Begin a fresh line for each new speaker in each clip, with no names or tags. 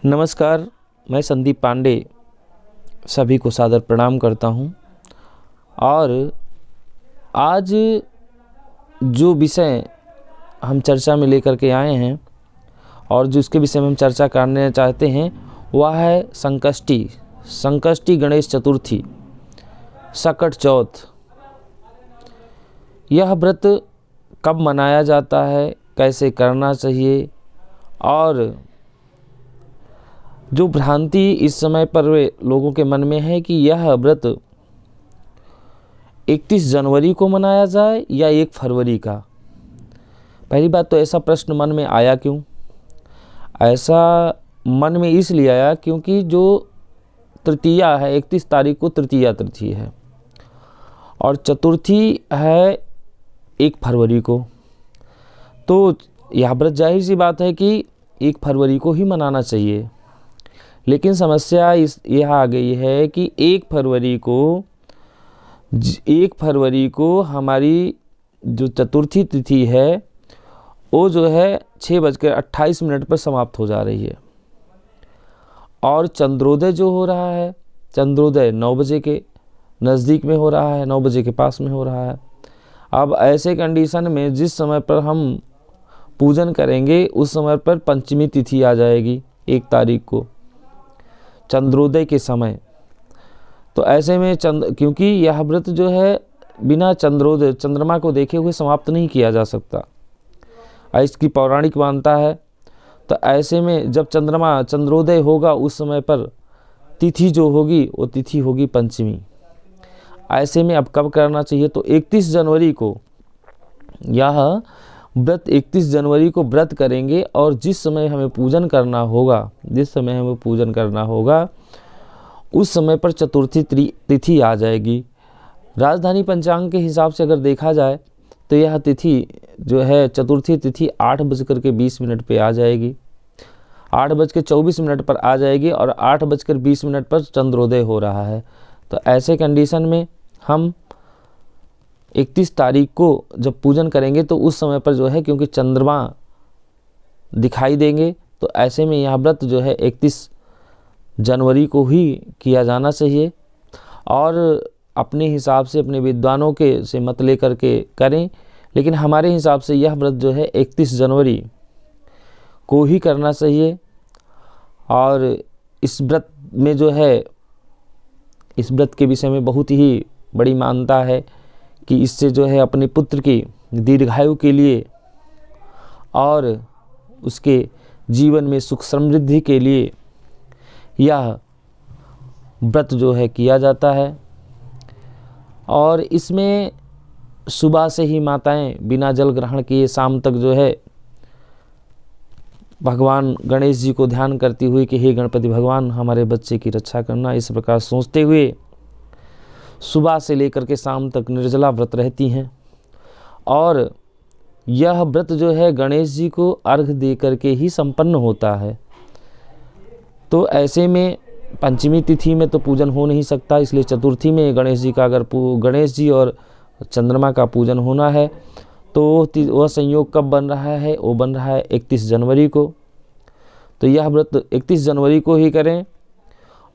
नमस्कार, मैं संदीप पांडे सभी को सादर प्रणाम करता हूं। और आज जो विषय हम चर्चा में लेकर के आए हैं और जिसके विषय में हम चर्चा करने चाहते हैं वह है संकष्टी गणेश चतुर्थी, सकट चौथ। यह व्रत कब मनाया जाता है, कैसे करना चाहिए, और जो भ्रांति इस समय पर लोगों के मन में है कि यह व्रत 31 जनवरी को मनाया जाए या 1 फरवरी का। पहली बात तो ऐसा प्रश्न मन में आया क्यों? ऐसा मन में इसलिए आया क्योंकि जो तृतीया है, 31 तारीख को तृतीया तिथि है और चतुर्थी है 1 फरवरी को। तो यह व्रत जाहिर सी बात है कि 1 फरवरी को ही मनाना चाहिए, लेकिन समस्या यह आ गई है कि 1 फरवरी को हमारी जो चतुर्थी तिथि है वो जो है 6:28 पर समाप्त हो जा रही है और चंद्रोदय जो हो रहा है, चंद्रोदय 9 बजे के नज़दीक में हो रहा है, 9 बजे के पास में हो रहा है। अब ऐसे कंडीशन में जिस समय पर हम पूजन करेंगे उस समय पर पंचमी तिथि आ जाएगी 1 तारीख को, चंद्रोदय के समय। तो ऐसे में क्योंकि यह व्रत जो है बिना चंद्रमा को देखे हुए समाप्त नहीं किया जा सकता, इसकी पौराणिक मान्यता है। तो ऐसे में जब चंद्रोदय होगा उस समय पर तिथि जो होगी वो तिथि होगी पंचमी। ऐसे में अब कब करना चाहिए? तो 31 जनवरी को यह व्रत 31 जनवरी को व्रत करेंगे और जिस समय हमें पूजन करना होगा उस समय पर चतुर्थी तिथि आ जाएगी। राजधानी पंचांग के हिसाब से अगर देखा जाए तो यह तिथि जो है चतुर्थी तिथि 8:20 पे आ जाएगी, 8:24 पर आ जाएगी और 8:20 पर चंद्रोदय हो रहा है। तो ऐसे कंडीशन में हम 31 तारीख को जब पूजन करेंगे तो उस समय पर जो है क्योंकि चंद्रमा दिखाई देंगे, तो ऐसे में यह व्रत जो है 31 जनवरी को ही किया जाना चाहिए। और अपने हिसाब से अपने विद्वानों के से मत लेकर के करें, लेकिन हमारे हिसाब से यह व्रत जो है 31 जनवरी को ही करना चाहिए। और इस व्रत में जो है, इस व्रत के विषय में बहुत ही बड़ी मान्यता है कि इससे जो है अपने पुत्र की दीर्घायु के लिए और उसके जीवन में सुख समृद्धि के लिए यह व्रत जो है किया जाता है। और इसमें सुबह से ही माताएं बिना जल ग्रहण किए शाम तक जो है भगवान गणेश जी को ध्यान करती हुई कि हे गणपति भगवान हमारे बच्चे की रक्षा करना, इस प्रकार सोचते हुए सुबह से लेकर के शाम तक निर्जला व्रत रहती हैं। और यह व्रत जो है गणेश जी को अर्घ दे करके ही संपन्न होता है। तो ऐसे में पंचमी तिथि में तो पूजन हो नहीं सकता, इसलिए चतुर्थी में गणेश जी का अगर गणेश जी और चंद्रमा का पूजन होना है तो वह संयोग कब बन रहा है? वो बन रहा है 31 जनवरी को। तो यह व्रत 31 जनवरी को ही करें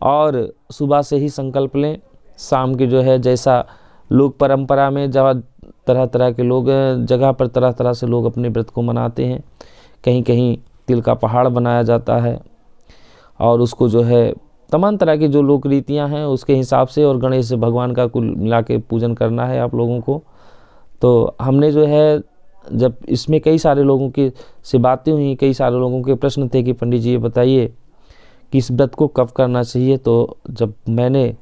और सुबह से ही संकल्प लें। शाम के जो है जैसा लोक परंपरा में जब तरह तरह के लोग जगह पर तरह तरह से लोग अपने व्रत को मनाते हैं, कहीं कहीं तिल का पहाड़ बनाया जाता है और उसको जो है तमाम तरह की जो लोक रीतियाँ हैं उसके हिसाब से और गणेश भगवान का कुल मिला के पूजन करना है आप लोगों को। तो हमने जो है जब इसमें कई सारे लोगों की से बातें हुई, कई सारे लोगों के प्रश्न थे कि पंडित जी ये बताइए कि इस व्रत को कब करना चाहिए। तो जब मैंने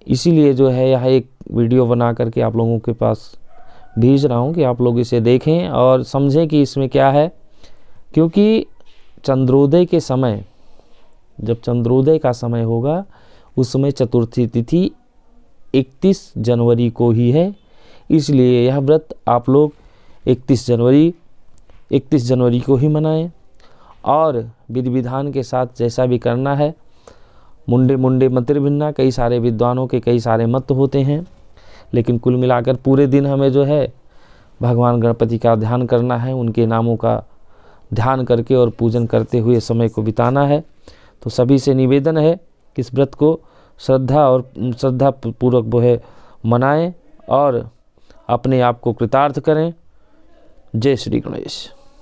इसीलिए जो है यह एक वीडियो बना करके आप लोगों के पास भेज रहा हूँ कि आप लोग इसे देखें और समझें कि इसमें क्या है। क्योंकि चंद्रोदय के समय, जब चंद्रोदय का समय होगा उस समय चतुर्थी तिथि 31 जनवरी को ही है, इसलिए यह व्रत आप लोग 31 जनवरी को ही मनाएं और विधि विधान के साथ जैसा भी करना है। मुंडे मतिर्भिन्ना, कई सारे विद्वानों के कई सारे मत होते हैं, लेकिन कुल मिलाकर पूरे दिन हमें जो है भगवान गणपति का ध्यान करना है, उनके नामों का ध्यान करके और पूजन करते हुए समय को बिताना है। तो सभी से निवेदन है कि इस व्रत को श्रद्धा पूर्वक वो है मनाएं और अपने आप को कृतार्थ करें। जय श्री गणेश।